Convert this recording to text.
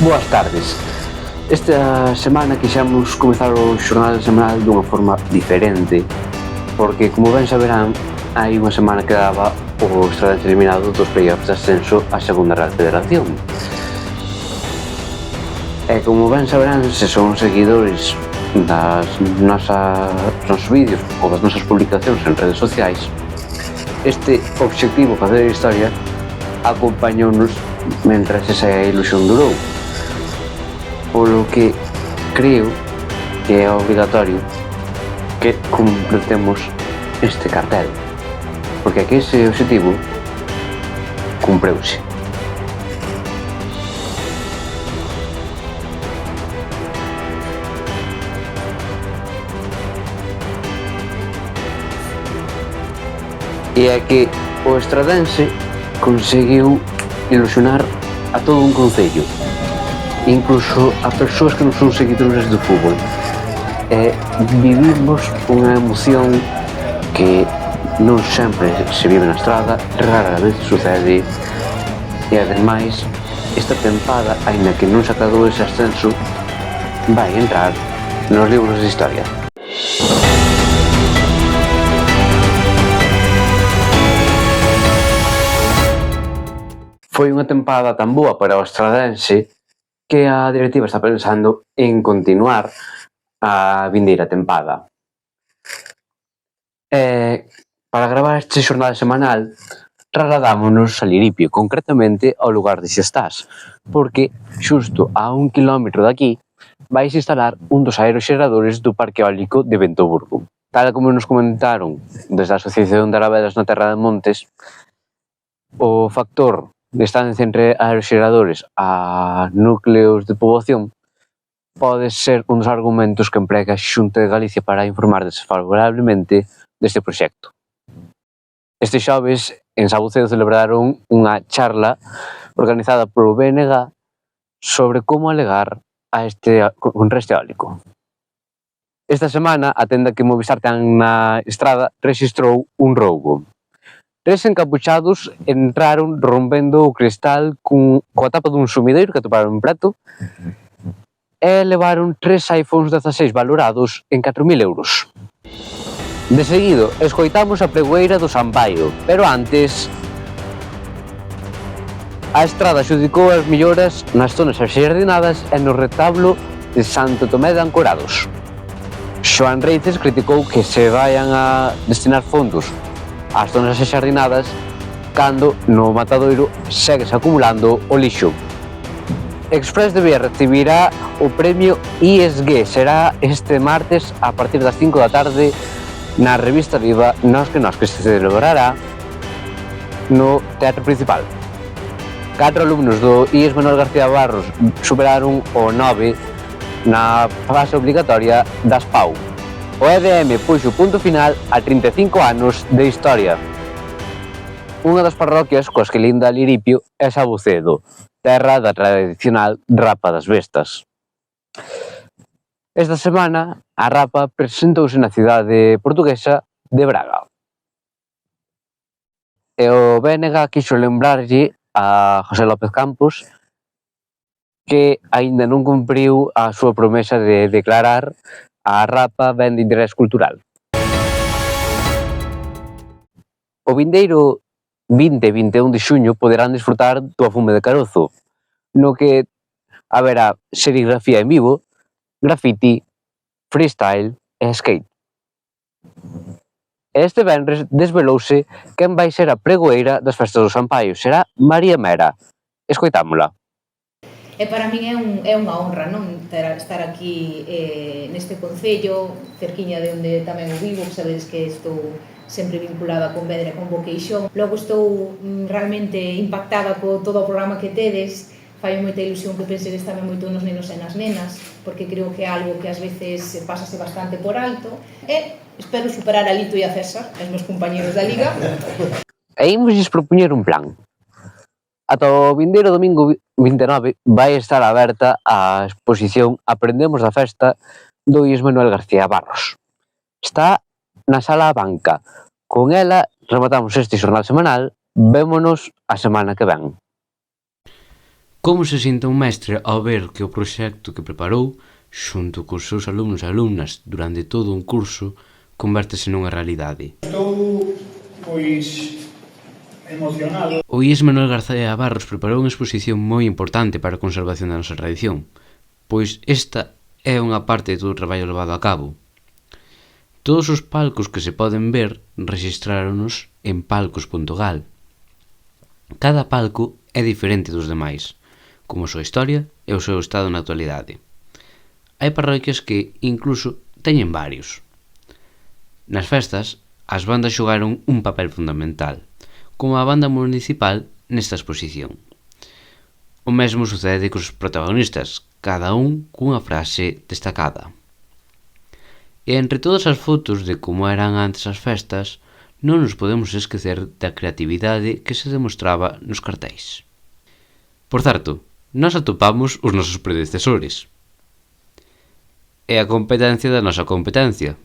Boas tardes. Esta semana quixemos comezar o xornal semanal dunha forma diferente, porque, como ben saberán, hai unha semana que daba o Estradense eliminado dos playoffs de ascenso á segunda Real Federación. E como ben saberán, se son seguidores das nosos vídeos ou das nosas publicacións en redes sociais, este obxectivo facer historia acompañounos mentras esa ilusión durou, polo que creo que é obrigatorio que completemos este cartel, porque aquí ese obxectivo cumpreuse. E é que o Estradense conseguiu ilusionar a todo un concello, incluso a persoas que non son seguidores do fútbol. Vivimos unha emoción que non sempre se vive na estrada, rara vez sucede, e ademais esta tempada, aínda que non se acadou ese ascenso, vai entrar nos libros de historia. Foi unha tempada tan boa para o Estradense que a directiva está pensando en continuar a vindeira tempada. Para gravar este xornal semanal trasladámonos a Liripio, concretamente ao lugar de Xestás, porque xusto a 1 kilómetro de aquí vais instalar un dos aeroxeradores do Parque Eólico de Ventoburgo. Tal como nos comentaron desde a Asociación de Arabedas na Terra de Montes, o factor de distancia entre aeroxeradores a núcleos de poboación pode ser un dos argumentos que emprega a Xunta de Galicia para informar desfavorablemente deste proxecto. Este xoves, en Sabucedo, celebraron unha charla organizada polo BNG sobre como alegar contra este eólico. Esta semana, a tenda que Movistar ten na estrada rexistrou un roubo. 3 encapuchados entraron rompendo o cristal coa tapa dun sumideiro que atoparon en preto e levaron 3 iPhones 16 valorados en 4.000 euros. De seguido, escoitamos a pregoeira do Sampaio, pero antes a estrada xudicou as melloras nas zonas axardinadas e no retablo de Santo Tomé de Ancorados. Xoán Reices criticou que se vayan a destinar fondos ás zonas axardinadas cando no matadoiro segues acumulando o lixo. Express de Vía recibirá o premio ISG, será este martes a partir das 5 da tarde na revista Viva Nos que se celebrará no Teatro Principal. 4 alumnos do IES Manuel García Barros superaron o 9 na fase obligatoria das PAU. O EDM puxo punto final a 35 anos de historia. Unha das parroquias coas que linda Liripio é Sabucedo, terra da tradicional Rapa das Bestas. Esta semana, a Rapa presentouse na cidade portuguesa de Braga. E o BNG quixo lembrarlle a José López Campos que aínda non cumpriu a súa promesa de declarar a Rapa ben de interés cultural. O vindeiro 20 e 21 de xuño poderán disfrutar do Afume de Carozo, no que haberá serigrafía en vivo, graffiti, freestyle e skate. Este venres desvelouse quen vai ser a pregoeira das festas do Sampaio. Será María Mera. Escoitámola. E para min é unha honra, non, estar aquí neste concello, cerquiña de onde tamén o vivo, que sabedes que estou sempre vinculada con Vedra e con Boqueixón. Logo estou realmente impactada por todo o programa que tedes, fai moita ilusión que pensedes tamén moito nos nenos e nas nenas, porque creo que é algo que ás veces pásase bastante por alto, e espero superar a Lito e a César, os meus compañeros da Liga. E imosles propoñer un plan. Ata o vindeiro domingo 29 vai estar aberta a exposición Aprendemos da Festa do IES Manuel García Barros. Está na Sala Banca. Con ela rematamos este xornal semanal. Vémonos a semana que ven. Como se sinta un mestre ao ver que o proxecto que preparou, xunto cos seus alumnos e alumnas durante todo un curso, convértese nunha realidade. Estou, emocionado. O IES Manuel García Barros preparou unha exposición moi importante para a conservación da nosa tradición, pois esta é unha parte de todo o traballo levado a cabo. Todos os palcos que se poden ver rexistráronos en palcos.gal. Cada palco é diferente dos demais, como a súa historia e o seu estado na actualidade. Hai parroquias que, incluso, teñen varios. Nas festas, as bandas xogaron un papel fundamental, como a banda municipal nesta exposición. O mesmo sucede cos protagonistas, cada un cunha frase destacada. E entre todas as fotos de como eran antes as festas, non nos podemos esquecer da creatividade que se demostraba nos cartéis. Por certo, nós atopamos os nosos predecesores. É a competencia da nosa competencia.